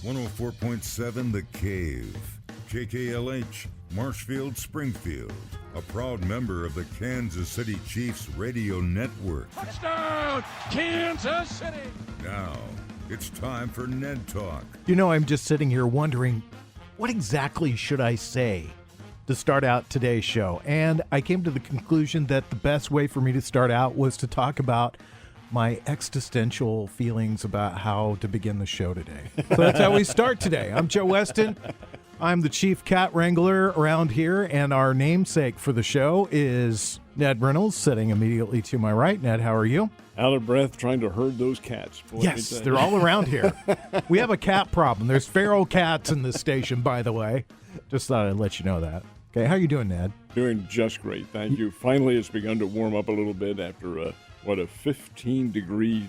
104.7 The Cave, KKLH, Marshfield, Springfield, a proud member of the Kansas City Chiefs radio network. Touchdown, Kansas City! Now, it's time for Ned Talk. You know, I'm just sitting here wondering, what exactly should I say to start out today's show? And I came to the conclusion that the best way for me to start out was to talk about my existential feelings about how to begin the show today. So that's how we start today. I'm Joe Westen. I'm the chief cat wrangler around here, and our namesake for the show is Ned Reynolds, sitting immediately to my right. Ned, how are you? Out of breath trying to herd those cats. Yes, they're all around here. We have a cat problem. There's feral cats in this station, by the way. Just thought I'd let you know that. Okay, how you doing, Ned? Doing just great, thank you. Finally, it's begun to warm up a little bit after a 15-degree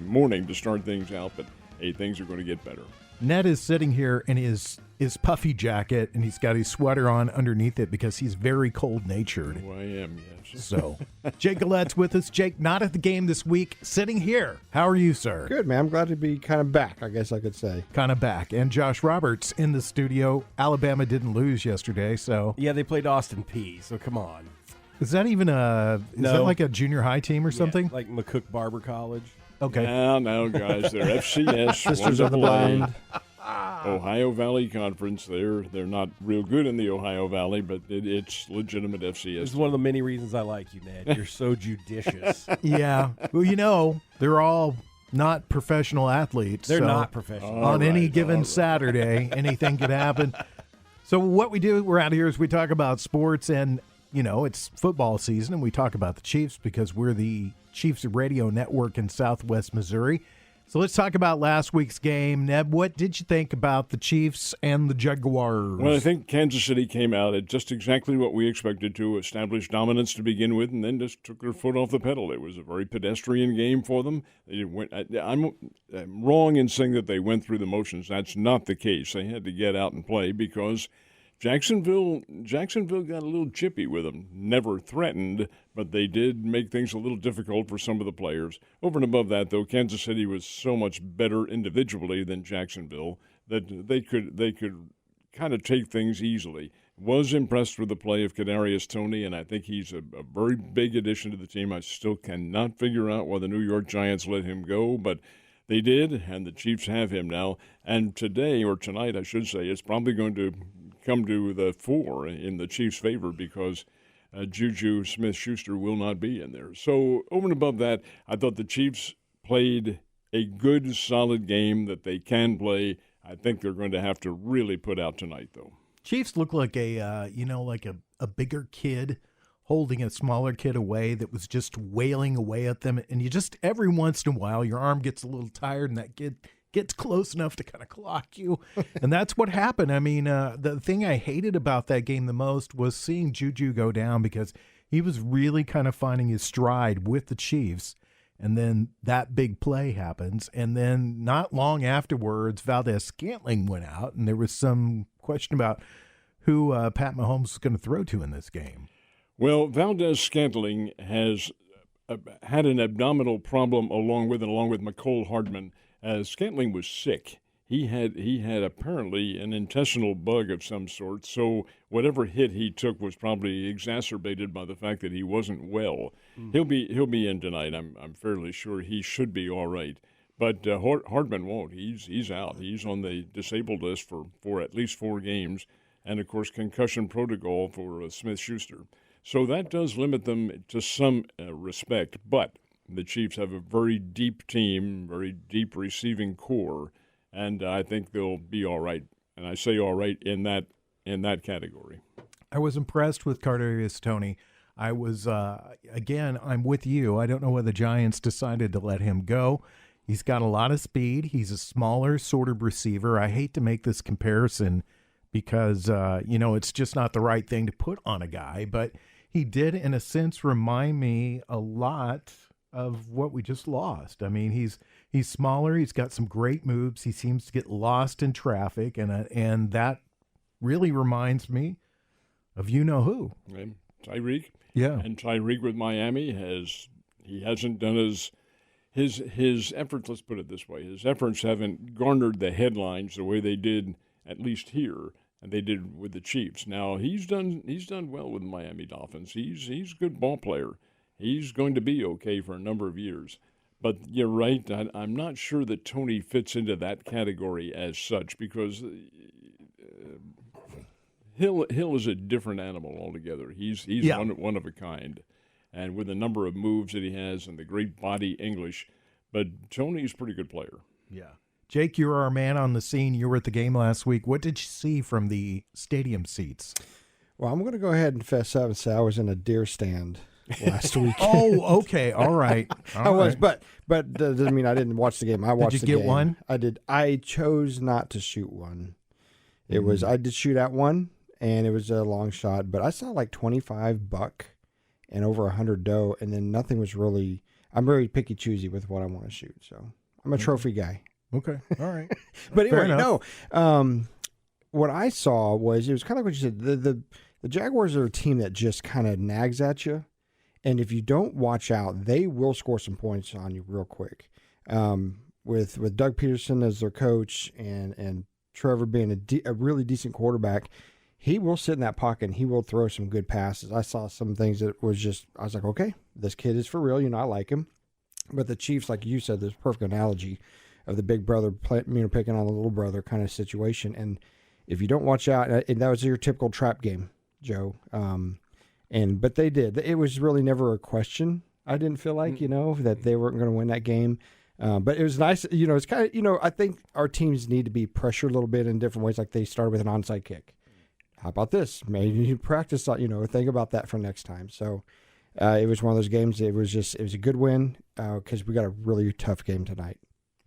morning to start things out, but hey, things are going to get better. Ned is sitting here in his puffy jacket, and he's got his sweater on underneath it because he's very cold-natured. Oh, I am, yes. So, Jake Gillette's with us. Jake, not at the game this week, sitting here. How are you, sir? Good, man. I'm glad to be kind of back, I guess I could say. Kind of back. And Josh Roberts in the studio. Alabama didn't lose yesterday, so. Yeah, they played Austin Peay, so come on. Is that even is that like a junior high team or something? Yeah, like McCook Barber College. Okay. No, guys, they're FCS. Sisters of the Blind. Ohio Valley Conference. They're not real good in the Ohio Valley, but it's legitimate FCS. This is one of the many reasons I like you, Ned. You're so judicious. Yeah. Well, you know, they're all not professional athletes. They're so not professional. On any given Saturday, anything could happen. So what we do around here is we talk about sports, and you know, it's football season, and we talk about the Chiefs because we're the Chiefs radio network in Southwest Missouri. So let's talk about last week's game. Ned, what did you think about the Chiefs and the Jaguars? Well, I think Kansas City came out at just exactly what we expected to, establish dominance to begin with, and then just took their foot off the pedal. It was a very pedestrian game for them. I'm wrong in saying that they went through the motions. That's not the case. They had to get out and play because Jacksonville got a little chippy with them. Never threatened, but they did make things a little difficult for some of the players. Over and above that, though, Kansas City was so much better individually than Jacksonville that they could kind of take things easily. Was impressed with the play of Kadarius Toney, and I think he's a very big addition to the team. I still cannot figure out why the New York Giants let him go, but they did, and the Chiefs have him now. And today, or tonight, I should say, it's probably going to come to the fore in the Chiefs' favor because Juju Smith-Schuster will not be in there. So over and above that, I thought the Chiefs played a good, solid game that they can play. I think they're going to have to really put out tonight, though. Chiefs look like a bigger kid holding a smaller kid away that was just wailing away at them. And you just, every once in a while, your arm gets a little tired and that kid gets close enough to kind of clock you. And that's what happened. I mean, the thing I hated about that game the most was seeing Juju go down because he was really kind of finding his stride with the Chiefs. And then that big play happens. And then not long afterwards, Valdez-Scantling went out, and there was some question about who Pat Mahomes was going to throw to in this game. Well, Valdez-Scantling has had an abdominal problem along with McCole Hardman. Scantling was sick. He had apparently an intestinal bug of some sort, so whatever hit he took was probably exacerbated by the fact that he wasn't well. He'll be in tonight. I'm fairly sure he should be all right. But Hardman won't. He's out. He's on the disabled list for at least 4 games, and of course concussion protocol for Smith-Schuster. So that does limit them to some respect, but the Chiefs have a very deep team, very deep receiving core, and I think they'll be all right. And I say all right in that category. I was impressed with Kadarius Toney. I was, again, I'm with you. I don't know why the Giants decided to let him go. He's got a lot of speed. He's a smaller sort of receiver. I hate to make this comparison because, it's just not the right thing to put on a guy, but he did, in a sense, remind me a lot of what we just lost. I mean, he's smaller. He's got some great moves. He seems to get lost in traffic, and that really reminds me of you-know-who. Tyreek. Yeah. And Tyreek with Miami hasn't done his efforts, let's put it this way, his efforts haven't garnered the headlines the way they did, at least here, and they did with the Chiefs. Now, he's done well with the Miami Dolphins. He's a good ball player. He's going to be okay for a number of years. But you're right, I'm not sure that Tony fits into that category as such, because Hill is a different animal altogether. He's one of a kind, and with the number of moves that he has and the great body English. But Tony's a pretty good player. Yeah. Jake, you're our man on the scene. You were at the game last week. What did you see from the stadium seats? Well, I'm going to go ahead and fess up and say I was in a deer stand last week. Oh, okay. All right. I was, but doesn't mean I didn't watch the game. I watched the game. Did you get one? I did. I chose not to shoot one. It was, I did shoot at one, and it was a long shot, but I saw like 25 buck and over 100 doe, and then nothing was really, I'm very picky choosy with what I want to shoot. So I'm a trophy guy. Okay. All right. But anyway, no. What I saw was, it was kind of like what you said. The Jaguars are a team that just kind of nags at you. And if you don't watch out, they will score some points on you real quick. With Doug Peterson as their coach and Trevor being a really decent quarterback, he will sit in that pocket and he will throw some good passes. I saw some things that was just, I was like, okay, this kid is for real. You know, I like him. But the Chiefs, like you said, there's a perfect analogy of the big brother picking on the little brother kind of situation. And if you don't watch out, and that was your typical trap game, Joe. But they did. It was really never a question. I didn't feel like, that they weren't going to win that game. But it was nice. It's kind of, I think our teams need to be pressured a little bit in different ways. Like they started with an onside kick. How about this? Maybe you practice, think about that for next time. So it was one of those games. It was a good win because we got a really tough game tonight.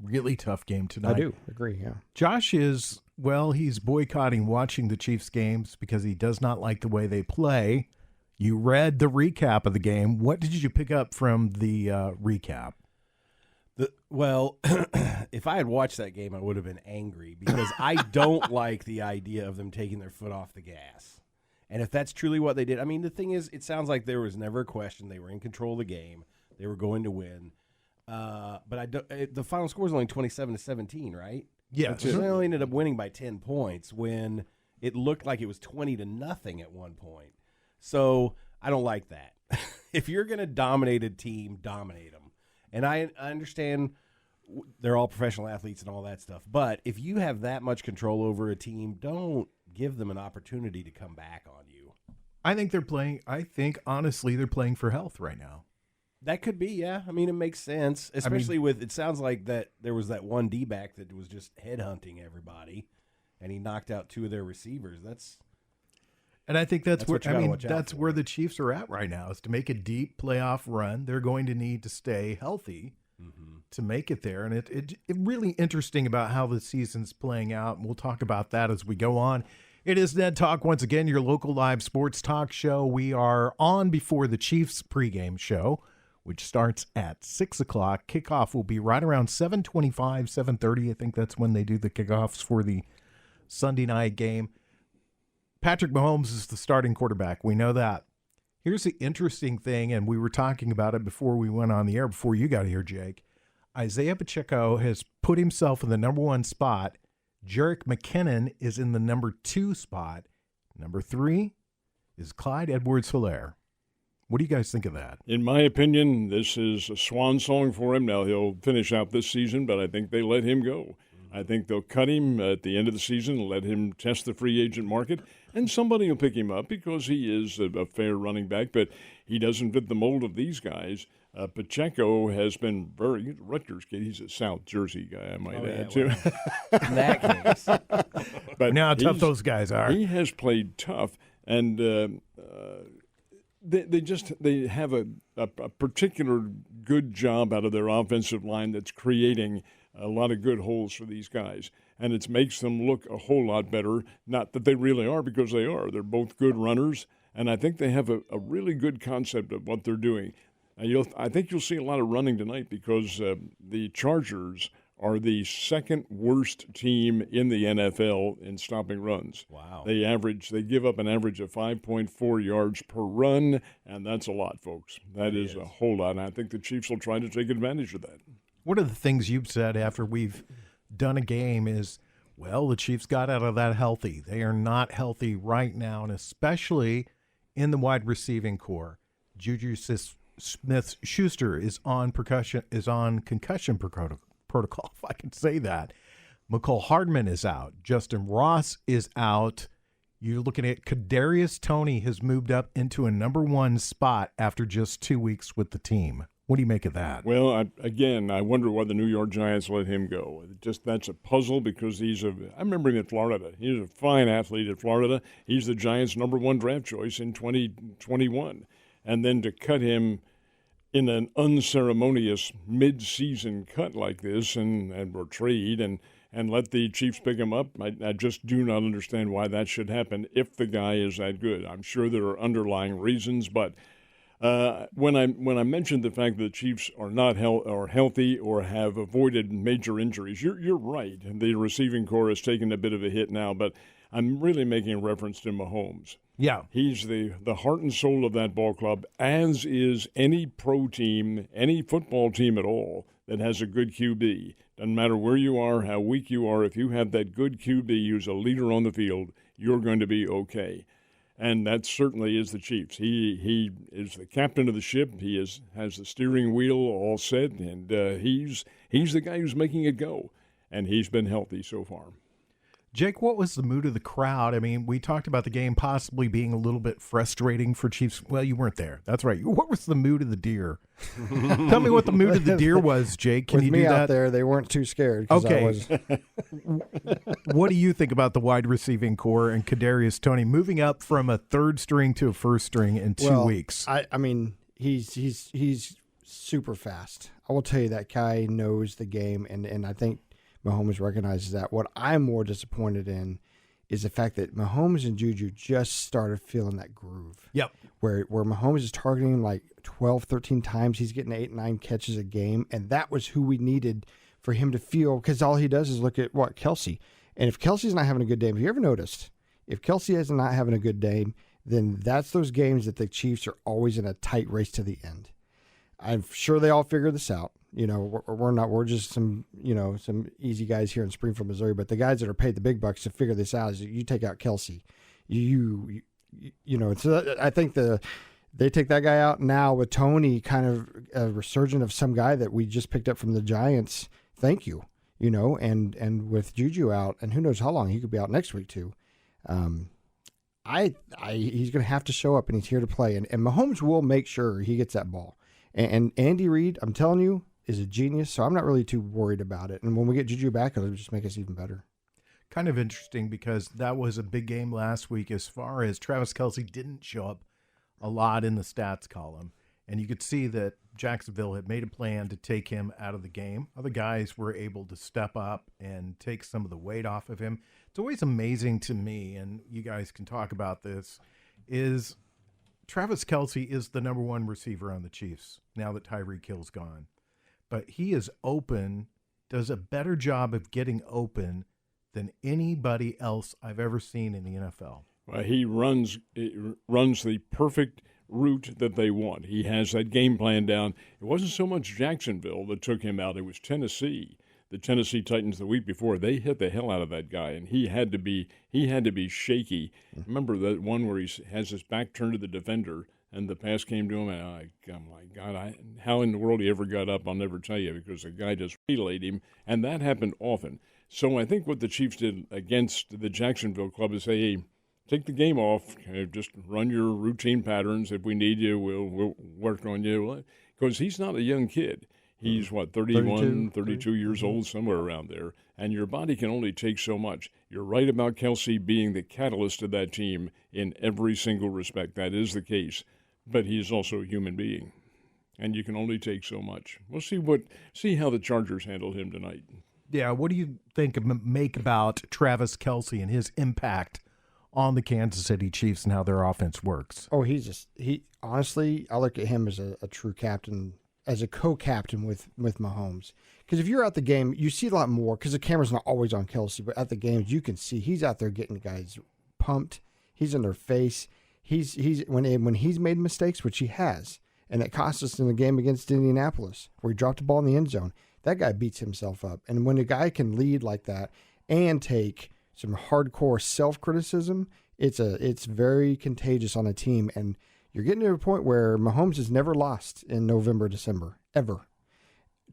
Really tough game tonight. I do agree, yeah. Josh he's boycotting watching the Chiefs games because he does not like the way they play. You read the recap of the game. What did you pick up from the recap? If I had watched that game, I would have been angry because I don't like the idea of them taking their foot off the gas. And if that's truly what they did, I mean, the thing is, it sounds like there was never a question. They were in control of the game. They were going to win. But the final score was only 27-17, right? Yeah. They only ended up winning by 10 points when it looked like it was 20-0 at one point. So I don't like that. If you're going to dominate a team, dominate them. And I understand they're all professional athletes and all that stuff. But if you have that much control over a team, don't give them an opportunity to come back on you. Honestly, they're playing for health right now. That could be, yeah. I mean, it makes sense, especially with, it sounds like that there was that one D-back that was just headhunting everybody, and he knocked out two of their receivers. And I think that's where the Chiefs are at right now, is to make a deep playoff run. They're going to need to stay healthy to make it there. And it really interesting about how the season's playing out, and we'll talk about that as we go on. It is Ned Talk, once again, your local live sports talk show. We are on before the Chiefs pregame show, which starts at 6 o'clock. Kickoff will be right around 7:25, 7:30. I think that's when they do the kickoffs for the Sunday night game. Patrick Mahomes is the starting quarterback. We know that. Here's the interesting thing, and we were talking about it before we went on the air, before you got here, Jake. Isaiah Pacheco has put himself in the number 1 spot. Jerick McKinnon is in the number 2 spot. Number 3 is Clyde Edwards-Helaire. What do you guys think of that? In my opinion, this is a swan song for him. Now, he'll finish out this season, but I think they let him go. I think they'll cut him at the end of the season and let him test the free agent market, and somebody will pick him up because he is a fair running back, but he doesn't fit the mold of these guys. Pacheco has been he's a Rutgers kid. He's a South Jersey guy, I might add, too. In that case. But now how tough those guys are. He has played tough, and they have a particular good job out of their offensive line that's creating a lot of good holes for these guys, and it makes them look a whole lot better. Not that they really are, because they are. They're both good runners, and I think they have a really good concept of what they're doing. I think you'll see a lot of running tonight because the Chargers are the second worst team in the NFL in stopping runs. Wow. They give up an average of 5.4 yards per run, and that's a lot, folks. That is a whole lot, and I think the Chiefs will try to take advantage of that. One of the things you've said after we've done a game is, well, the Chiefs got out of that healthy. They are not healthy right now, and especially in the wide receiving core. Juju Smith-Schuster is on concussion protocol, if I can say that. McCole Hardman is out. Justin Ross is out. You're looking at Kadarius Toney has moved up into a number 1 spot after just 2 weeks with the team. What do you make of that? Well, I wonder why the New York Giants let him go. That's a puzzle because I remember him at Florida. He was a fine athlete at Florida. He's the Giants' number 1 draft choice in 2021. And then to cut him in an unceremonious mid-season cut like this or trade and let the Chiefs pick him up, I just do not understand why that should happen if the guy is that good. I'm sure there are underlying reasons, but when I mentioned the fact that the Chiefs are not healthy or have avoided major injuries, you're right. The receiving core has taken a bit of a hit now, but I'm really making a reference to Mahomes. Yeah. He's the heart and soul of that ball club, as is any pro team, any football team at all that has a good QB. Doesn't matter where you are, how weak you are, if you have that good QB who's a leader on the field, you're going to be okay. And that certainly is the Chiefs. He is the captain of the ship. He has the steering wheel all set, and he's the guy who's making it go. And he's been healthy so far. Jake, what was the mood of the crowd? I mean, we talked about the game possibly being a little bit frustrating for Chiefs. Well, you weren't there. That's right. What was the mood of the deer? Tell me what the mood of the deer was, Jake. Can With you me do that? out there, they weren't too scared. Okay. What do you think about the wide receiving core and Kadarius Toney moving up from a 3rd string to a 1st string in 2 weeks? I mean, he's super fast. I will tell you that guy knows the game, and I think Mahomes recognizes that. What I'm more disappointed in is the fact that Mahomes and Juju just started feeling that groove. Yep. Where Mahomes is targeting him like 12, 13 times. He's getting 8, 9 catches a game, and that was who we needed for him to feel, because all he does is look at, Kelsey. And if Kelsey's not having a good day, have you ever noticed, if Kelsey is not having a good day, then that's those games that the Chiefs are always in a tight race to the end. I'm sure they all figured this out. We're just some easy guys here in Springfield, Missouri, but the guys that are paid the big bucks to figure this out is you take out Kelsey. So I think they take that guy out now with Toney, kind of a resurgent of some guy that we just picked up from the Giants. Thank you. And with Juju out, and who knows how long he could be out next week too. He's going to have to show up, and he's here to play. And Mahomes will make sure he gets that ball. And Andy Reid, I'm telling you, is a genius, so I'm not really too worried about it. And when we get Juju back, it'll just make us even better. Kind of interesting because that was a big game last week as far as Travis Kelce didn't show up a lot in the stats column. And you could see that Jacksonville had made a plan to take him out of the game. Other guys were able to step up and take some of the weight off of him. It's always amazing to me, and you guys can talk about this, is Travis Kelce is the number 1 receiver on the Chiefs now that Tyreek Hill's gone. But he is open, does a better job of getting open than anybody else I've ever seen in the NFL. Well, he runs the perfect route that they want. He has that game plan down. It wasn't so much Jacksonville that took him out. It was Tennessee. The Tennessee Titans the week before, they hit the hell out of that guy, and he had to be shaky. Remember that one where he has his back turned to the defender, and the pass came to him, and oh my God, how in the world he ever got up, I'll never tell you, because the guy just relayed him, and that happened often. So I think what the Chiefs did against the Jacksonville club is say, hey, take the game off, just run your routine patterns. If we need you, we'll work on you. Because he's not a young kid. He's, 32 years old, somewhere around there. And your body can only take so much. You're right about Kelce being the catalyst of that team in every single respect. That is the case. But he's also a human being. And you can only take so much. We'll see how the Chargers handle him tonight. Yeah, what do you make about Travis Kelce and his impact on the Kansas City Chiefs and how their offense works? Oh, honestly, I look at him as a true captain, as a co-captain with Mahomes. Because if you're at the game, you see a lot more, because the camera's not always on Kelce, but at the games, you can see he's out there getting guys pumped. He's in their face. When he's made mistakes, which he has, and it cost us in the game against Indianapolis, where he dropped the ball in the end zone. that guy beats himself up. And when a guy can lead like that and take some hardcore self-criticism, it's very contagious on a team. And you're getting to a point where Mahomes has never lost in November, December, ever.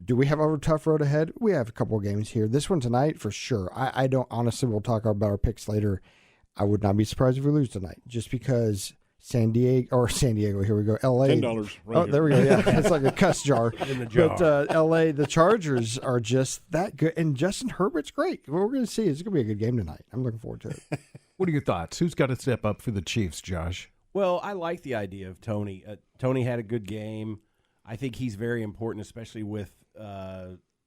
Do we have a tough road ahead? We have a couple of games here. This one tonight, for sure. I don't, honestly, we'll talk about our picks later. I would not be surprised if we lose tonight, just because San Diego, here we go, L.A. $10 right here. There we go, yeah. It's like a cuss jar. In the jar. But L.A., the Chargers are just that good, and Justin Herbert's great. What we're going to see is it's going to be a good game tonight. I'm looking forward to it. What are your thoughts? Who's got to step up for the Chiefs, Josh? Well, I like the idea of Tony. Tony had a good game. I think he's very important, especially with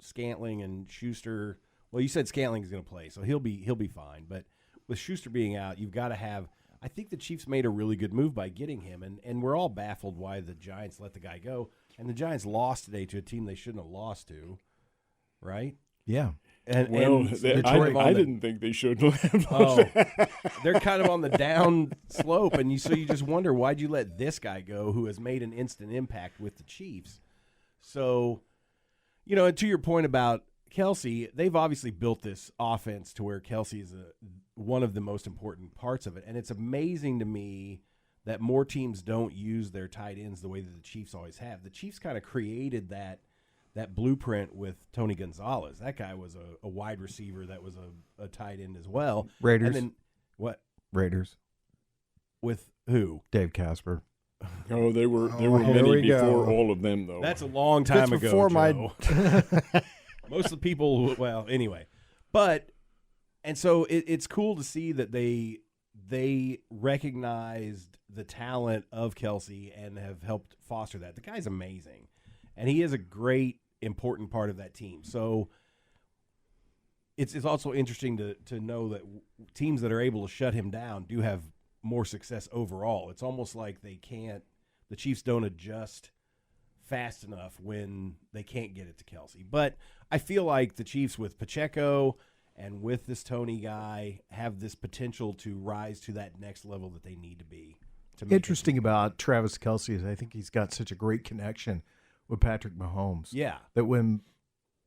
Scantling and Schuster. Well, you said Scantling's going to play, so he'll be fine. But with Schuster being out, you've got to have. I think the Chiefs made a really good move by getting him, and we're all baffled why the Giants let the guy go. And the Giants lost today to a team they shouldn't have lost to, right? Yeah. And I didn't think they should have lost. They're kind of on the down slope, and you just wonder, why'd you let this guy go who has made an instant impact with the Chiefs? So, to your point about Kelsey, they've obviously built this offense to where Kelsey is one of the most important parts of it. And it's amazing to me that more teams don't use their tight ends the way that the Chiefs always have. The Chiefs kind of created that blueprint with Tony Gonzalez. That guy was a wide receiver that was a tight end as well. Raiders. And then what? Raiders. With who? Dave Casper. Oh, there were here many we go. before all of them, though. That's a long time That's ago, before Joe. Most of the people, well, anyway. And so it's cool to see that they recognized the talent of Kelsey and have helped foster that. The guy's amazing, and he is a great, important part of that team. So it's also interesting to know that teams that are able to shut him down do have more success overall. It's almost like the Chiefs don't adjust fast enough when they can't get it to Kelsey. But I feel like the Chiefs with Pacheco and with this Tony guy have this potential to rise to that next level that they need to be. Interesting about Travis Kelce is I think he's got such a great connection with Patrick Mahomes. Yeah. That when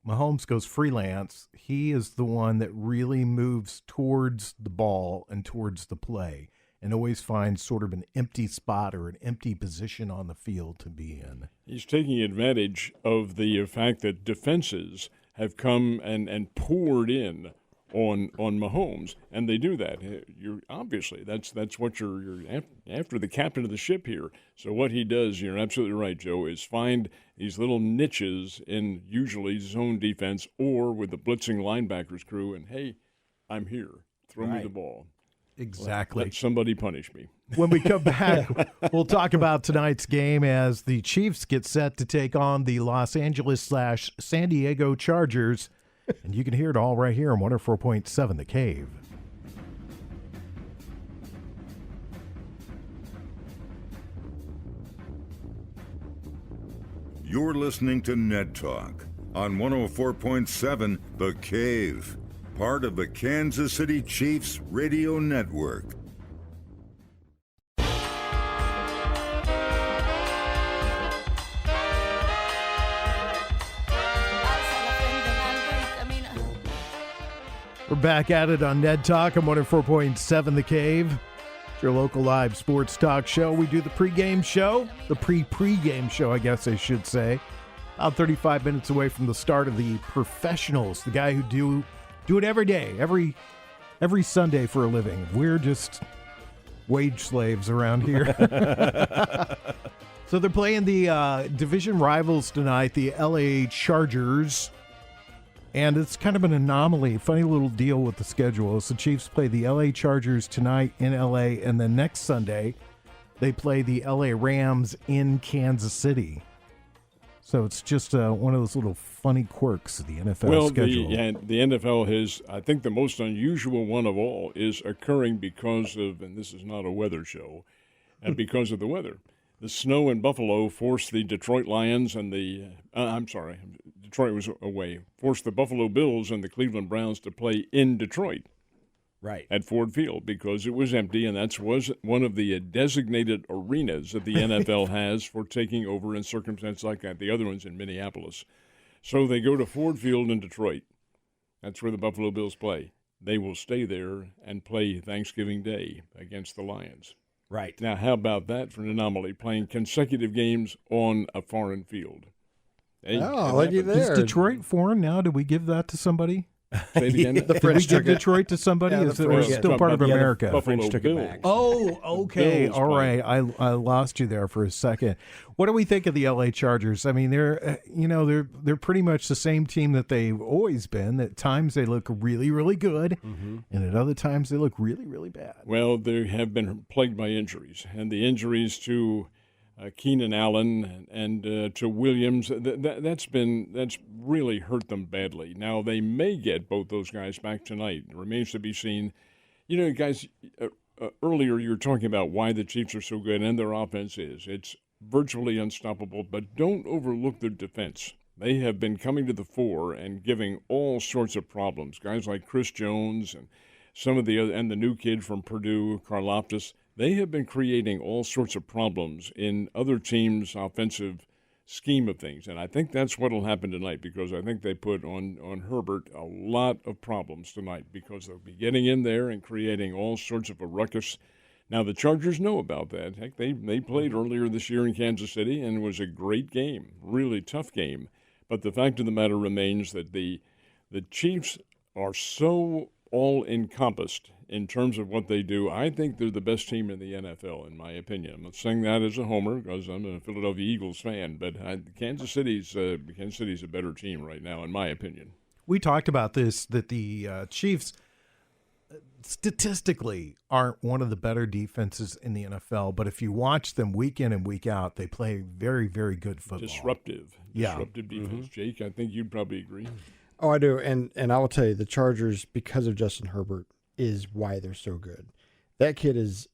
Mahomes goes freelance, he is the one that really moves towards the ball and towards the play and always finds sort of an empty spot or an empty position on the field to be in. He's taking advantage of the fact that defenses have come and poured in on Mahomes, and they do that. You're obviously that's what you're after, the captain of the ship here. So what he does, you're absolutely right, Joe, is find these little niches in usually zone defense or with the blitzing linebackers crew, and hey, I'm here. Throw me the ball. Exactly. Let somebody punish me. When we come back, we'll talk about tonight's game as the Chiefs get set to take on the Los Angeles/San Diego Chargers. And you can hear it all right here on 104.7 The Cave. You're listening to Ned Talk on 104.7 The Cave, part of the Kansas City Chiefs Radio Network. We're back at it on Ned Talk on 104.7 The Cave. It's your local live sports talk show. We do the pregame show, the pre-pregame show, I guess I should say. About 35 minutes away from the start of the professionals, the guy who do it every day, every Sunday for a living. We're just wage slaves around here. So they're playing the division rivals tonight, the LA Chargers. And it's kind of an anomaly, funny little deal with the schedule. So the Chiefs play the LA Chargers tonight in LA, and then next Sunday they play the LA Rams in Kansas City. So it's just one of those little funny quirks of the NFL schedule. The NFL has, I think the most unusual one of all is occurring because of, and this is not a weather show, and because of the weather. The snow in Buffalo forced the Detroit Lions and Detroit was away, forced the Buffalo Bills and the Cleveland Browns to play in Detroit. Right. At Ford Field because it was empty, and was one of the designated arenas that the NFL has for taking over in circumstances like that. The other one's in Minneapolis. So they go to Ford Field in Detroit. That's where the Buffalo Bills play. They will stay there and play Thanksgiving Day against the Lions. Right. Now, how about that for an anomaly, playing consecutive games on a foreign field? Hey, Oh, look at Is there. Detroit foreign now? Do we give that to somebody? Say it again. The Did French we give took it. Detroit to somebody? Yeah, Is the it we're French- still part of Yeah, the America? Buffalo French took it Bills. back. Oh, okay. Bills All playing. right. I lost you there for a second. What do we think of the LA Chargers? I mean, they're pretty much the same team that they've always been. At times they look really, really good, and at other times they look really, really bad. Well, they have been plagued by injuries, and the injuries to Keenan Allen and to Williams, that's really hurt them badly. Now they may get both those guys back tonight. It remains to be seen. You know, guys, earlier you were talking about why the Chiefs are so good, and their offense is. It's virtually unstoppable, but don't overlook their defense. They have been coming to the fore and giving all sorts of problems. Guys like Chris Jones and some of the other, and the new kid from Purdue, Karlaftis, they have been creating all sorts of problems in other teams' offensive scheme of things. And I think that's what will happen tonight, because I think they put on Herbert a lot of problems tonight, because they'll be getting in there and creating all sorts of a ruckus. Now, the Chargers know about that. Heck, they played earlier this year in Kansas City, and it was a great game, really tough game. But the fact of the matter remains that the Chiefs are so all-encompassed in terms of what they do. I think they're the best team in the NFL, in my opinion. I'm not saying that as a homer, because I'm a Philadelphia Eagles fan, but Kansas City's a better team right now, in my opinion. We talked about this, that the Chiefs statistically aren't one of the better defenses in the NFL, but if you watch them week in and week out, they play very, very good football. Disruptive defense. Jake, I think you'd probably agree. Oh, I do, and I will tell you, the Chargers, because of Justin Herbert, is why they're so good. That kid is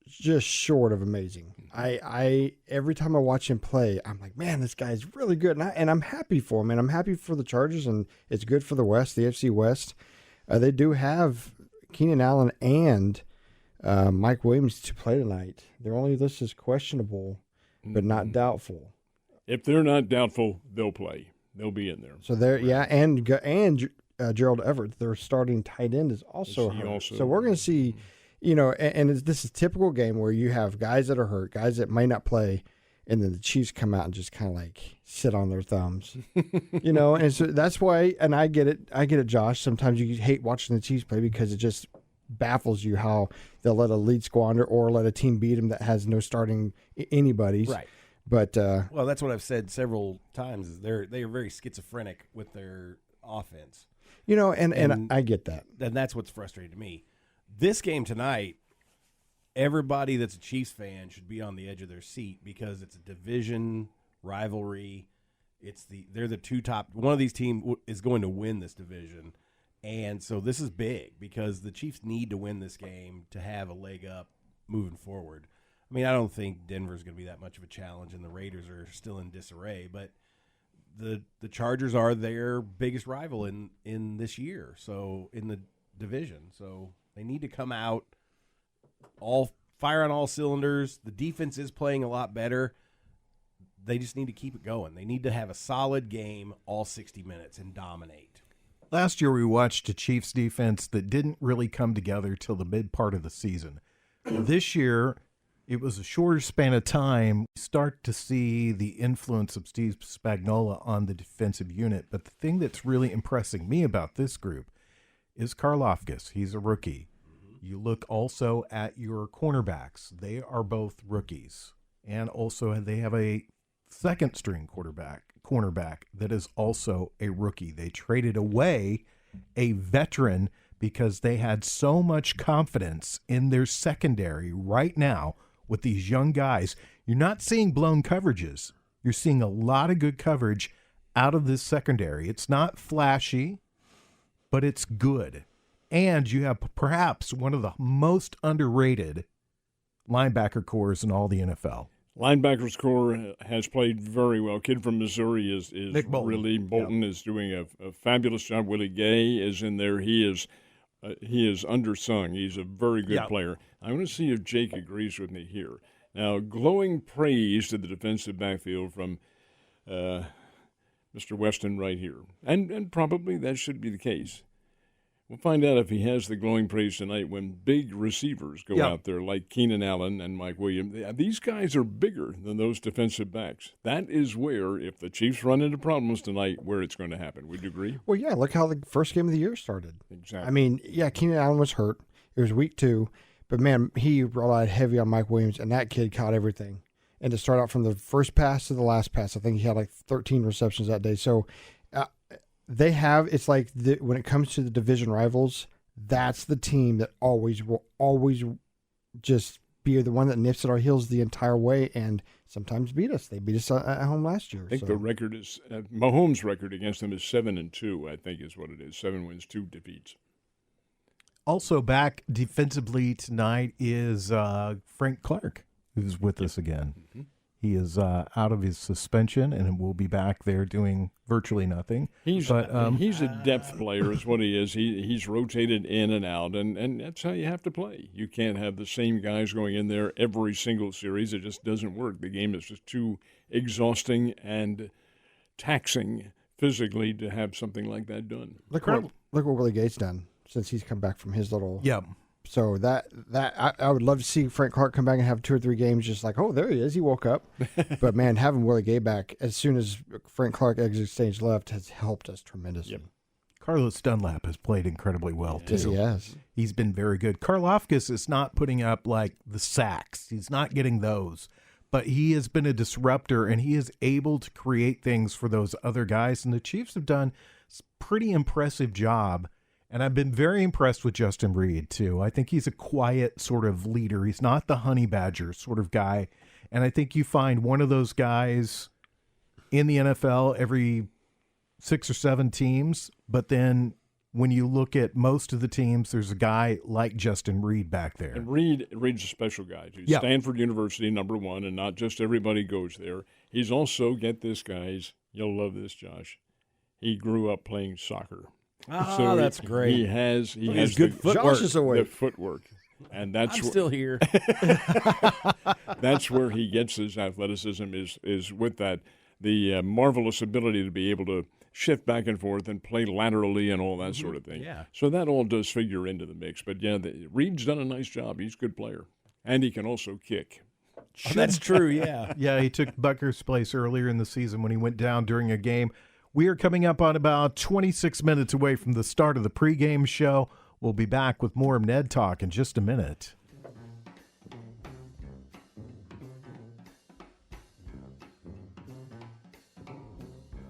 just short of amazing. I every time I watch him play, I'm like, man, this guy's really good, and I'm happy for him, and I'm happy for the Chargers, and it's good for the West, the AFC West. They do have Keenan Allen and Mike Williams to play tonight. Their only list is questionable, but not doubtful. If they're not doubtful, they'll play. They'll be in there. So they're and Gerald Everett, their starting tight end, is also hurt. So we're going to see, and this is a typical game where you have guys that are hurt, guys that may not play, and then the Chiefs come out and just kind of like sit on their thumbs, And so that's why, and I get it, Josh. Sometimes you hate watching the Chiefs play because it just baffles you how they'll let a lead squander or let a team beat them that has no starting anybody's. Right. But well, that's what I've said several times. Is they are very schizophrenic with their offense. And I get that. And that's what's frustrating to me. This game tonight, everybody that's a Chiefs fan should be on the edge of their seat, because it's a division rivalry. They're the two top. One of these teams is going to win this division, and so this is big because the Chiefs need to win this game to have a leg up moving forward. I mean, I don't think Denver's going to be that much of a challenge, and the Raiders are still in disarray, but the Chargers are their biggest rival in this year, so in the division. So they need to come out all fire on all cylinders. The defense is playing a lot better. They just need to keep it going. They need to have a solid game all 60 minutes and dominate. Last year we watched a Chiefs defense that didn't really come together till the mid part of the season. This year, it was a shorter span of time. You start to see the influence of Steve Spagnuolo on the defensive unit. But the thing that's really impressing me about this group is Karlaftis. He's a rookie. You look also at your cornerbacks. They are both rookies. And also they have a second-string cornerback that is also a rookie. They traded away a veteran because they had so much confidence in their secondary right now with these young guys. You're not seeing blown coverages. You're seeing a lot of good coverage out of this secondary. It's not flashy, but it's good. And you have perhaps one of the most underrated linebacker cores in all the NFL. Linebackers core has played very well. Kid from Missouri is Nick Bolton. Really Bolton is doing a fabulous job. Willie Gay is in there. He is undersung. He's a very good player. I want to see if Jake agrees with me here. Now, glowing praise to the defensive backfield from Mr. Westen right here. And probably that should be the case. We'll find out if he has the glowing praise tonight when big receivers go out there like Keenan Allen and Mike Williams. These guys are bigger than those defensive backs. That is where, if the Chiefs run into problems tonight, where it's going to happen. Would you agree? Well, yeah, look how the first game of the year started. Exactly. I mean, yeah, Keenan Allen was hurt. It was week 2. But, man, he relied heavy on Mike Williams, and that kid caught everything. And to start out from the first pass to the last pass, I think he had like 13 receptions that day. So, they have, it's like when it comes to the division rivals, that's the team that will always just be the one that nips at our heels the entire way and sometimes beat us. They beat us at home last year. I think the record is, Mahomes' record against them is 7-2, I think is what it is. 7 wins, 2 defeats. Also back defensively tonight is Frank Clark, who's with us again. Mm-hmm. He is out of his suspension and will be back there doing virtually nothing. He's a depth player is what he is. He's rotated in and out, and that's how you have to play. You can't have the same guys going in there every single series. It just doesn't work. The game is just too exhausting and taxing physically to have something like that done. Look what Willie Gates done since he's come back from his little So I would love to see Frank Clark come back and have 2 or 3 games just like, oh, there he is. He woke up. But, man, having Willie Gay back as soon as Frank Clark exits stage left has helped us tremendously. Yep. Carlos Dunlap has played incredibly well, too. Yes, he has. He's been very good. Karlaftis is not putting up, like, the sacks. He's not getting those. But he has been a disruptor, and he is able to create things for those other guys. And the Chiefs have done a pretty impressive job. And I've been very impressed with Justin Reed, too. I think he's a quiet sort of leader. He's not the honey badger sort of guy. And I think you find one of those guys in the NFL every 6 or 7 teams. But then when you look at most of the teams, there's a guy like Justin Reed back there. And Reed's a special guy, too. Yep. Stanford University, #1, and not just everybody goes there. He's also, get this, guys, you'll love this, Josh. He grew up playing soccer. Oh, so that's great. He has good footwork. The footwork, and that's I'm still here. That's where he gets his athleticism is with that the marvelous ability to be able to shift back and forth and play laterally and all that sort of thing. Yeah. So that all does figure into the mix. But yeah, Reed's done a nice job. He's a good player, and he can also kick. Oh, that's true. Yeah. Yeah, he took Bucker's place earlier in the season when he went down during a game. We are coming up on about 26 minutes away from the start of the pregame show. We'll be back with more Ned Talk in just a minute.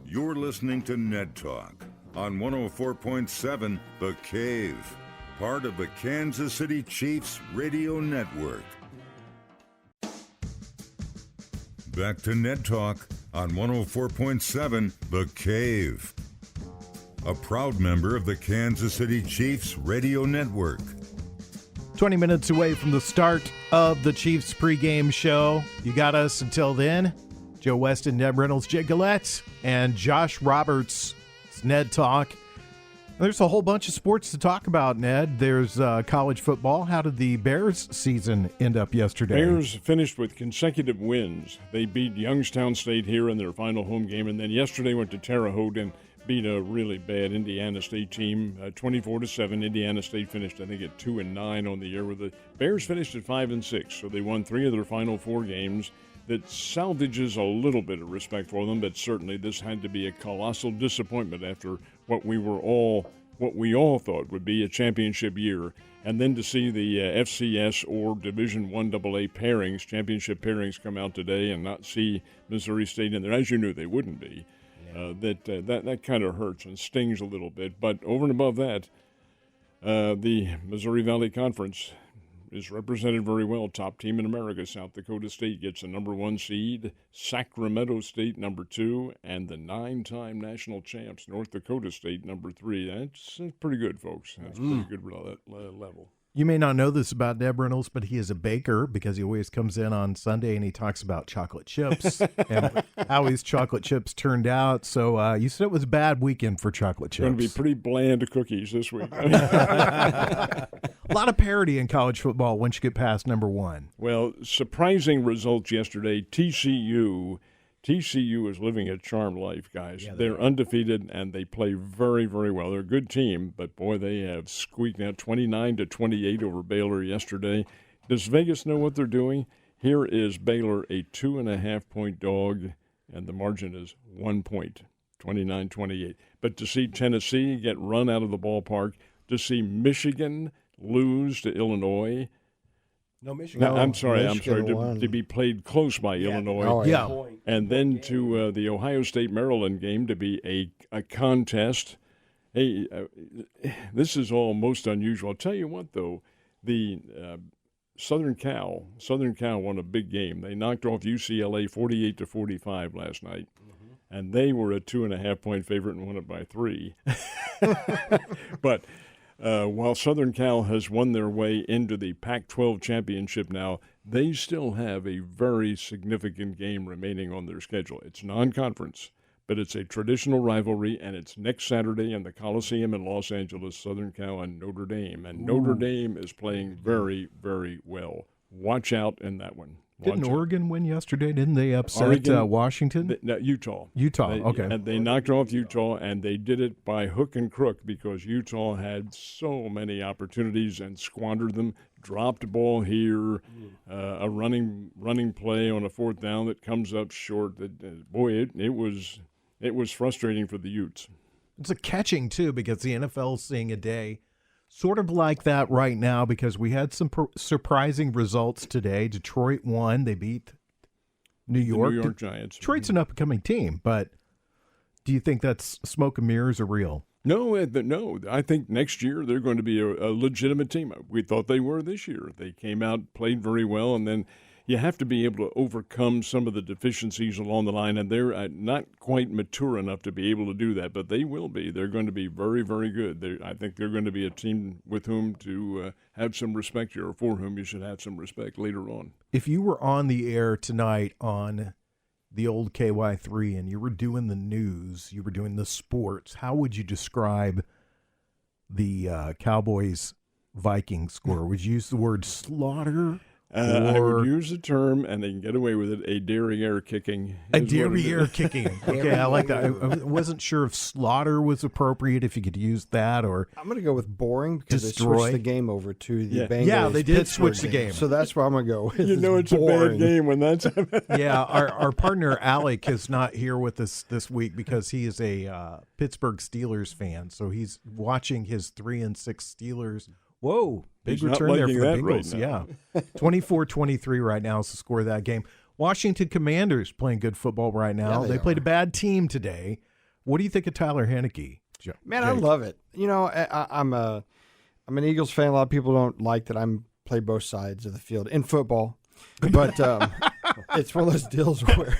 You're listening to Ned Talk on 104.7 The Cave, part of the Kansas City Chiefs Radio Network. Back to Ned Talk on 104.7 The Cave, a proud member of the Kansas City Chiefs Radio Network. 20 minutes away from the start of the Chiefs pregame show. You got us until then. Joe Westen, Ned Reynolds, Jay Gillette, and Josh Roberts. It's Ned Talk. There's a whole bunch of sports to talk about, Ned. There's college football. How did the Bears season end up yesterday? Bears finished with consecutive wins. They beat Youngstown State here in their final home game, and then yesterday went to Terre Haute and beat a really bad Indiana State team, 24-7. Indiana State finished, I think, at 2-9 on the year, where the Bears finished at 5-6. So they won 3 of their final 4 games. That salvages a little bit of respect for them, but certainly this had to be a colossal disappointment after what we all thought would be a championship year. And then to see the FCS or Division I AA pairings, championship pairings come out today and not see Missouri State in there, as you knew they wouldn't be, that kind of hurts and stings a little bit. But over and above that, the Missouri Valley Conference is represented very well. Top team in America, South Dakota State, gets the #1 seed. Sacramento State, #2, and the 9-time national champs, North Dakota State, #3. That's pretty good, folks. That's pretty good level. You may not know this about Ned Reynolds, but he is a baker because he always comes in on Sunday and he talks about chocolate chips and how his chocolate chips turned out. So you said it was a bad weekend for chocolate chips. Going to be pretty bland cookies this week. A lot of parity in college football once you get past #1. Well, surprising results yesterday. TCU TCU is living a charmed life, guys. Yeah, They're undefeated, and they play very, very well. They're a good team, but, boy, they have squeaked out 29-28 over Baylor yesterday. Does Vegas know what they're doing? Here is Baylor, a 2.5-point dog, and the margin is 1 point, 29-28. But to see Tennessee get run out of the ballpark, to see Michigan lose to Illinois. No, Michigan. No, I'm sorry. Michigan To be played close by Illinois. Oh, Yeah. And then to the Ohio State-Maryland game to be a contest. Hey, this is all most unusual. I'll tell you what, though, the Southern Cal won a big game. They knocked off UCLA 48-45 last night, and they were a 2.5-point favorite and won it by 3. But while Southern Cal has won their way into the Pac-12 championship now, they still have a very significant game remaining on their schedule. It's non-conference, but it's a traditional rivalry, and it's next Saturday in the Coliseum in Los Angeles, Southern Cal and Notre Dame. And Notre Dame is playing very, very well. Watch out in that one. Didn't Oregon win yesterday? Didn't they upset Oregon, Washington? Utah. Okay. And they knocked off Utah, and they did it by hook and crook because Utah had so many opportunities and squandered them. Dropped ball here, a running play on a fourth down that comes up short. It was frustrating for the Utes. It's a catching, too, because the NFL's seeing a day sort of like that right now because we had some surprising results today. Detroit won. They beat New York. The New York Giants. Detroit's an up-and-coming team, but do you think that's smoke and mirrors or real? No. I think next year they're going to be a legitimate team. We thought they were this year. They came out, played very well, and then you have to be able to overcome some of the deficiencies along the line, and they're not quite mature enough to be able to do that, but they will be. They're going to be very, very good. I think they're going to be a team with whom to have some respect here, or for whom you should have some respect later on. If you were on the air tonight on the old KY3 and you were doing the news, you were doing the sports, how would you describe the Cowboys-Vikings score? Would you use the word slaughter? I would use the term, and they can get away with it, a derriere kicking. A derriere kicking. Okay, I like that. I wasn't sure if slaughter was appropriate, if you could use that, or I'm going to go with boring because destroy. they switched the game over to the Bengals. Yeah, they did Pittsburgh switch the game. So that's where I'm going to go with. It's boring. a bad game when that's Yeah, our partner Alec is not here with us this week because he is a Pittsburgh Steelers fan, so he's watching his 3-6 Steelers. Whoa, big He's not return there for the liking that right Bengals. now. Yeah, 24-23 right now is the score of that game. Washington Commanders playing good football right now. Yeah, they played a bad team today. What do you think of Tyler Heineke? Man, I love it. You know, I'm an Eagles fan. A lot of people don't like that I'm play both sides of the field in football, but it's one of those deals where.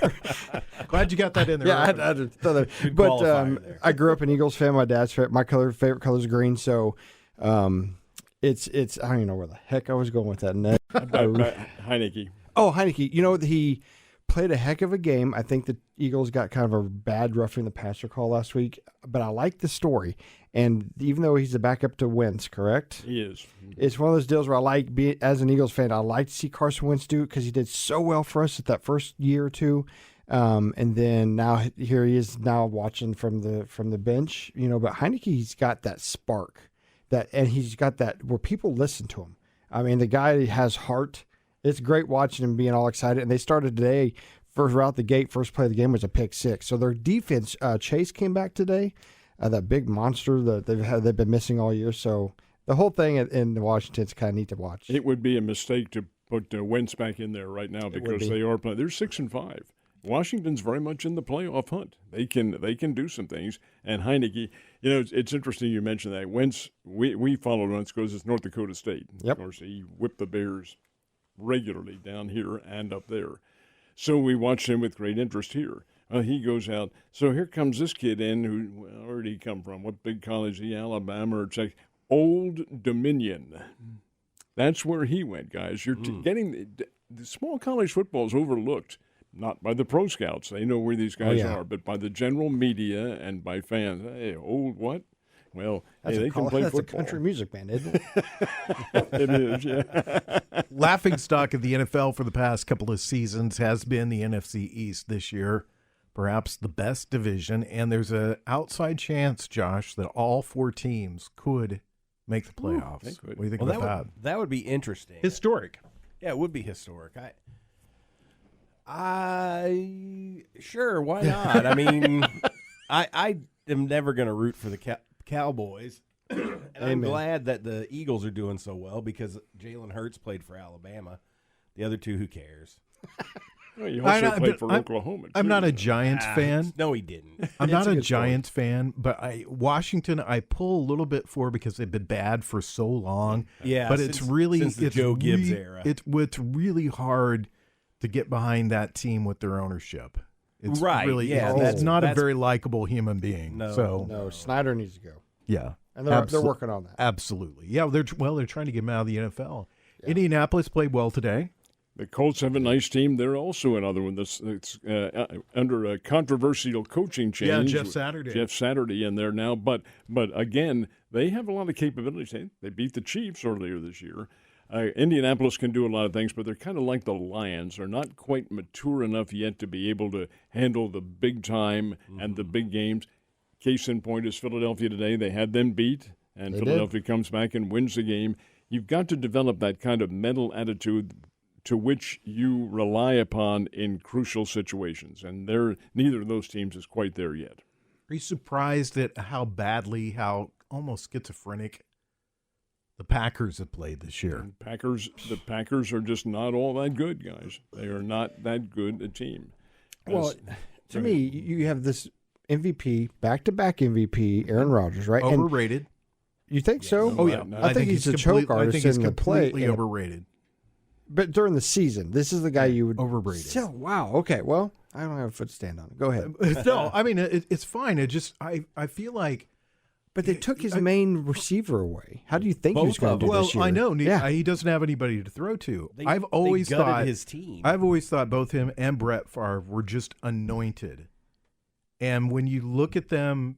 Glad you got that in there. Yeah, I had to throw that. But I grew up an Eagles fan. My dad's favorite color is green, so. It's I don't even know where the heck I was going with that, Ned. Heineke. Oh, Heineke. You know, he played a heck of a game. I think the Eagles got kind of a bad roughing the passer call last week, but I like the story. And even though he's a backup to Wentz, correct? He is. It's one of those deals where as an Eagles fan, I like to see Carson Wentz do it because he did so well for us at that first year or two. And then now here he is now watching from the bench, you know, but Heineke's got that spark. And he's got that where people listen to him. I mean, the guy has heart. It's great watching him being all excited. And they started today, first play of the game was a pick six. So their defense, Chase came back today, that big monster that they've been missing all year. So the whole thing in Washington is kind of neat to watch. It would be a mistake to put Wentz back in there right now because they are playing. They're 6-5. Washington's very much in the playoff hunt. They can do some things. And Heineke, you know, it's interesting you mentioned that. Wentz, we followed Wentz because it's North Dakota State. Yep. Of course, he whipped the Bears regularly down here and up there. So we watched him with great interest here. He goes out. So here comes this kid in where did he come from? What big college? Alabama or Texas? Old Dominion. That's where he went, guys. You're getting the small college football is overlooked. Not by the pro scouts. They know where these guys are, but by the general media and by fans. Hey, old what? Well, they can play football. That's a country music band, isn't it? It is, yeah. Laughing stock of the NFL for the past couple of seasons has been the NFC East this year. perhaps the best division, and there's an outside chance, Josh, that all 4 teams could make the playoffs. they could. What do you think Well, about that? that would be interesting. Historic. Yeah, it would be historic. Sure, why not? I mean, I am never going to root for the Cowboys. And I'm glad that the Eagles are doing so well because Jalen Hurts played for Alabama. The other two, who cares? Well, you also played for Oklahoma. I'm too. not a Giants fan. No, he didn't. I'm not a good Giants fan, but Washington I pull a little bit for because they've been bad for so long. Yeah, but since the it's Joe Gibbs era. It's really hard to get behind that team with their ownership. It's Right, really yeah, it's not a that's- very likable human being. No, so No, Snyder needs to go. yeah, And they're working on that. absolutely. Yeah, they're trying to get him out of the NFL. Yeah. Indianapolis played well today. The Colts have a nice team. They're also another one that's under a controversial coaching change. Yeah, Jeff Saturday. Jeff Saturday in there now. But again, they have a lot of capabilities. They beat the Chiefs earlier this year. Indianapolis can do a lot of things, but they're kind of like the Lions. They're not quite mature enough yet to be able to handle the big time and the big games. Case in point is Philadelphia today. They had them beat, and Philadelphia comes back and wins the game. You've got to develop that kind of mental attitude to which you rely upon in crucial situations, and neither of those teams is quite there yet. Are you surprised at how almost schizophrenic the Packers have played this year? The Packers are just not all that good, guys. They are not that good a team. Well, to me, you have this MVP, back-to-back MVP, Aaron Rodgers, right? Overrated. And you think so? Oh, yeah. I think he's a choke artist in the play. Completely overrated. But during the season, this is the guy you would overrated. Still, wow. Okay. Well, I don't have a foot to stand on. Go ahead. No, I mean it's fine. I feel like, but they took his main receiver away. How do you think he was going to do this year? I know. Yeah. He doesn't have anybody to throw to. They gutted his team. I've always thought both him and Brett Favre were just anointed. And when you look at them,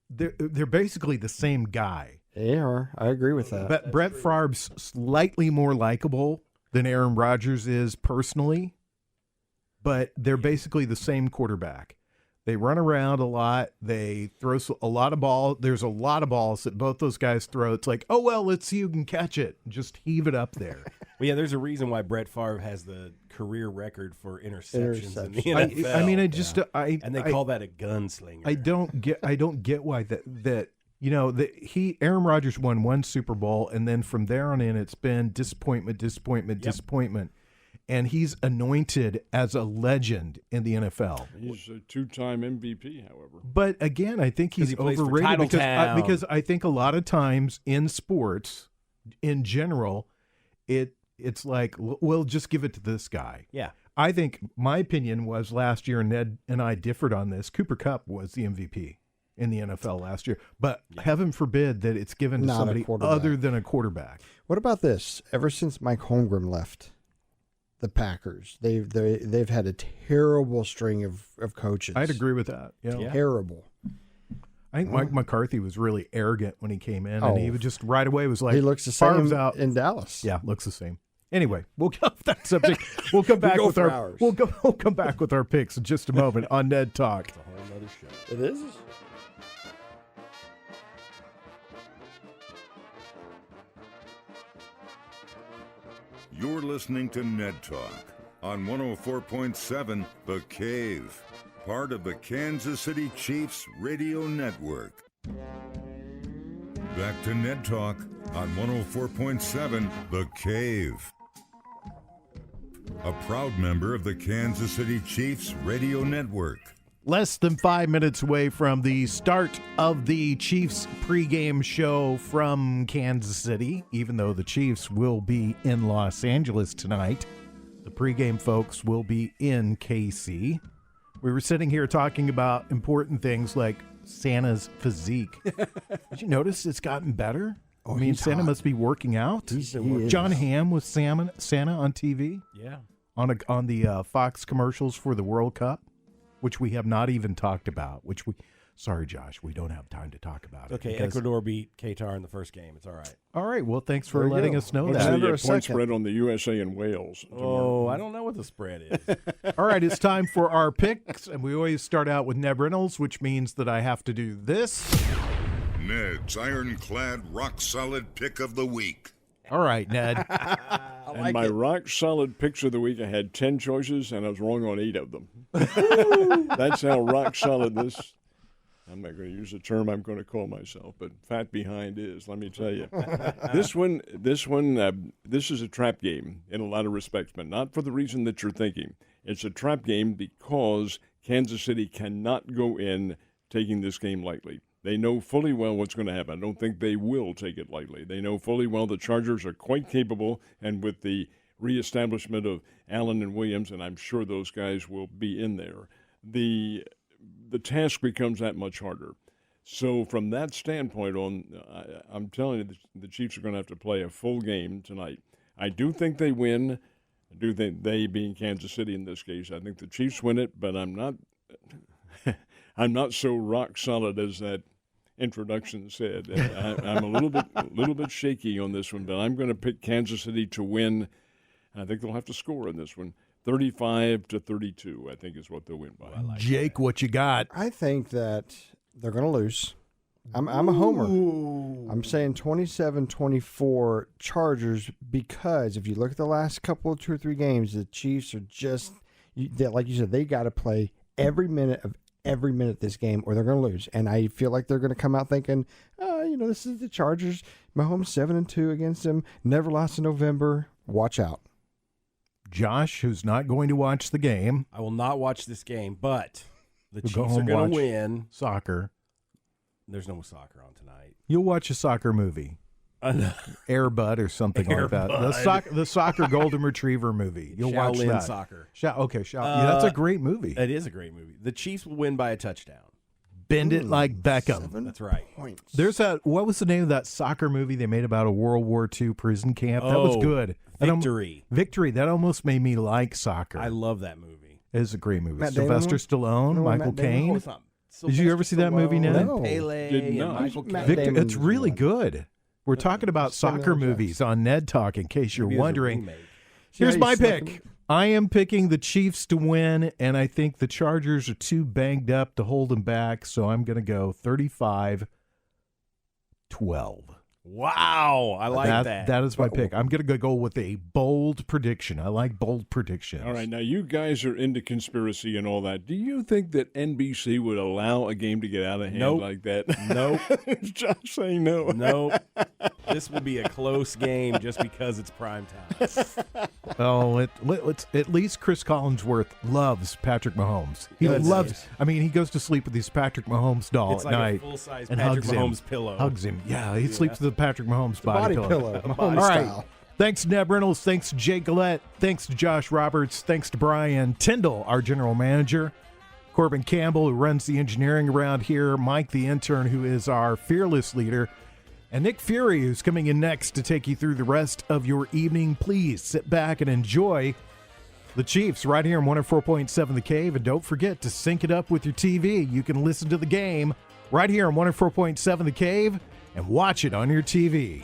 they're basically the same guy. They are. I agree with that. But Brett Favre's slightly more likable than Aaron Rodgers is personally, but they're basically the same quarterback. They run around a lot. They throw a lot of balls. There's a lot of balls that both those guys throw. It's like, oh, well, let's see who can catch it. Just heave it up there. Well, yeah, there's a reason why Brett Favre has the career record for interceptions in the NFL. I mean, and they call that a gunslinger. I don't get why that Aaron Rodgers won one Super Bowl, and then from there on in, it's been disappointment, and he's anointed as a legend in the NFL. He's a 2-time MVP, however. But again, I think he's he plays for overrated Titletown. because I think a lot of times in sports, in general, it's like, well, just give it to this guy. Yeah. I think my opinion was last year, and Ned and I differed on this. Cooper Kupp was the MVP in the NFL last year, but heaven forbid that it's given to somebody other than a quarterback. What about this? Ever since Mike Holmgren left the Packers, they've had a terrible string of coaches. I'd agree with that. Yeah. Terrible. I think Mike McCarthy was really arrogant when he came in, and he would just right away was like, he looks the same Favre's out in Dallas. Yeah, looks the same. Anyway, we'll get off that subject. We'll come back with our we'll come back with our picks in just a moment on Ned Talk. It's a whole other show. It is. You're listening to Ned Talk on 104.7 The Cave, part of the Kansas City Chiefs Radio Network. Back to Ned Talk on 104.7 The Cave. A proud member of the Kansas City Chiefs Radio Network. Less than 5 minutes away from the start of the Chiefs pregame show from Kansas City. Even though the Chiefs will be in Los Angeles tonight, the pregame folks will be in KC. We were sitting here talking about important things like Santa's physique. Did you notice it's gotten better? I mean, Santa must be working out. John Hamm was Santa on TV. Yeah. On the Fox commercials for the World Cup, which we have not even talked about, which we Sorry, Josh, we don't have time to talk about it. Okay, because- Ecuador beat Qatar in the first game. It's all right. All right, well, thanks for There you letting go. us know What's that. the Under a point second. spread on the USA and Wales tomorrow? Oh, I don't know what the spread is. All right, it's time for our picks, and we always start out with Ned Reynolds, which means that I have to do this. Ned's ironclad rock solid pick of the week. All right, Ned. And my rock-solid picks of the week, I had 10 choices, and I was wrong on 8 of them. That's how rock-solid this... I'm not going to use a term I'm going to call myself, but fat behind is, let me tell you. This is a trap game in a lot of respects, but not for the reason that you're thinking. It's a trap game because Kansas City cannot go in taking this game lightly. They know fully well what's going to happen. I don't think they will take it lightly. They know fully well the Chargers are quite capable, and with the reestablishment of Allen and Williams, and I'm sure those guys will be in there, the task becomes that much harder. So from that standpoint on, I'm telling you, the Chiefs are going to have to play a full game tonight. I do think they win. I do think they, being Kansas City in this case, I think the Chiefs win it, but I'm not so rock solid as that introduction said. I'm a little bit shaky on this one, but I'm going to pick Kansas City to win. I think they'll have to score in this one. 35-32, I think, is what they'll win by. Jake, what you got? I think that they're going to lose. I'm a homer. I'm saying 27-24 Chargers because if you look at the last couple of 2 or 3 games, the Chiefs are just, like you said, they got to play every minute of this game or they're going to lose. And I feel like they're going to come out thinking, this is the Chargers. Mahomes 7-2 against them. Never lost in November. Watch out. Josh, who's not going to watch the game. I will not watch this game, but the We'll go Chiefs are home, going watch to win. Soccer. There's no soccer on tonight. You'll watch a soccer movie. Air Bud or something like that. The soccer golden retriever movie. You'll watch Shaolin that. Soccer. Yeah, that's a great movie. It is a great movie. The Chiefs will win by a touchdown. Bend it like Beckham. That's right. Points. There's what was the name of that soccer movie they made about a World War II prison camp? That was good. Victory. Victory. That almost made me like soccer. I love that movie. It is a great movie. Matt Damon Sylvester Stallone, No, Michael Matt Damon. Caine. it's not Did you ever see that movie, Ned? No. Pele Did not. and Michael Matt Caine. Damon. It's really good. We're talking about Samuel soccer Jackson. movies on Ned Talk, in case you're Maybe it was a wondering. remake. Here's Yeah, my you snuck pick. I am picking the Chiefs to win, and I think the Chargers are too banged up to hold them back, so I'm going to go 35-12. Wow, I like that. That is my pick. I'm going to go with a bold prediction. I like bold predictions. All right, now you guys are into conspiracy and all that. Do you think that NBC would allow a game to get out of hand Nope. like that? Nope. Is Josh saying no? Nope. This will be a close game just because it's prime time. Oh, at least Chris Collinsworth loves Patrick Mahomes. He That's loves. nice. I mean, he goes to sleep with his Patrick Mahomes doll It's at like night a full-size and Patrick hugs him. Mahomes pillow. Hugs him. Yeah, he sleeps with the Patrick Mahomes Body pillow. pillow. Mahomes All right. style. Thanks to Ned Reynolds. Thanks to Jay Gillette. Thanks to Josh Roberts. Thanks to Brian Tyndall, our general manager. Corbin Campbell, who runs the engineering around here. Mike, the intern, who is our fearless leader. And Nick Fury, who's coming in next to take you through the rest of your evening. Please sit back and enjoy the Chiefs right here on 104.7 The Cave. And don't forget to sync it up with your TV. You can listen to the game right here on 104.7 The Cave and watch it on your TV.